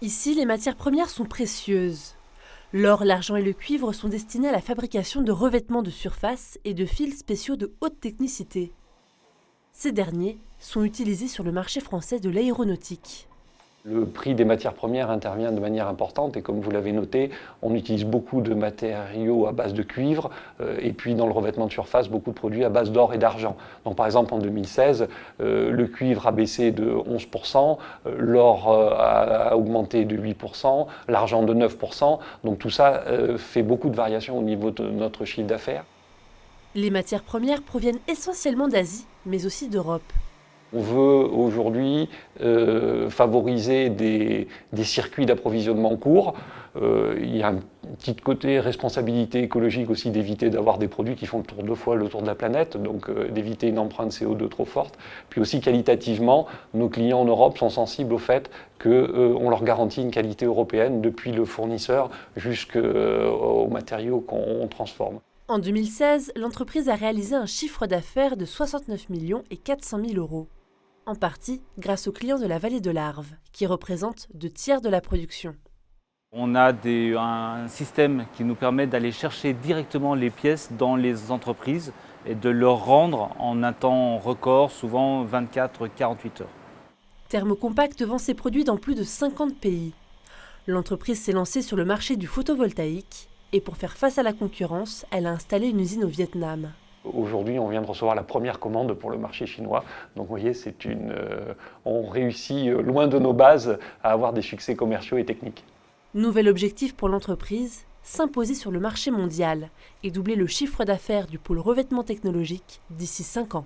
Ici, les matières premières sont précieuses. L'or, l'argent et le cuivre sont destinés à la fabrication de revêtements de surface et de fils spéciaux de haute technicité. Ces derniers sont utilisés sur le marché français de l'aéronautique. Le prix des matières premières intervient de manière importante et comme vous l'avez noté, on utilise beaucoup de matériaux à base de cuivre et puis dans le revêtement de surface, beaucoup de produits à base d'or et d'argent. Donc par exemple en 2016, le cuivre a baissé de 11%, l'or a augmenté de 8%, l'argent de 9%. Donc tout ça fait beaucoup de variations au niveau de notre chiffre d'affaires. Les matières premières proviennent essentiellement d'Asie, mais aussi d'Europe. On veut aujourd'hui favoriser des circuits d'approvisionnement courts. Il y a un petit côté responsabilité écologique aussi d'éviter d'avoir des produits qui font le tour 2 fois le tour de la planète, donc d'éviter une empreinte CO2 trop forte. Puis aussi qualitativement, nos clients en Europe sont sensibles au fait qu'on leur garantit une qualité européenne depuis le fournisseur jusqu'aux matériaux qu'on transforme. En 2016, l'entreprise a réalisé un chiffre d'affaires de 69 millions et 400 000 euros. En partie grâce aux clients de la vallée de l'Arve, qui représentent 2/3 de la production. On a un système qui nous permet d'aller chercher directement les pièces dans les entreprises et de leur rendre en un temps record, souvent 24-48 heures. Thermocompact vend ses produits dans plus de 50 pays. L'entreprise s'est lancée sur le marché du photovoltaïque et pour faire face à la concurrence, elle a installé une usine au Vietnam. Aujourd'hui, on vient de recevoir la première commande pour le marché chinois. Donc, vous voyez, on réussit loin de nos bases à avoir des succès commerciaux et techniques. Nouvel objectif pour l'entreprise, s'imposer sur le marché mondial et doubler le chiffre d'affaires du pôle revêtement technologique d'ici 5 ans.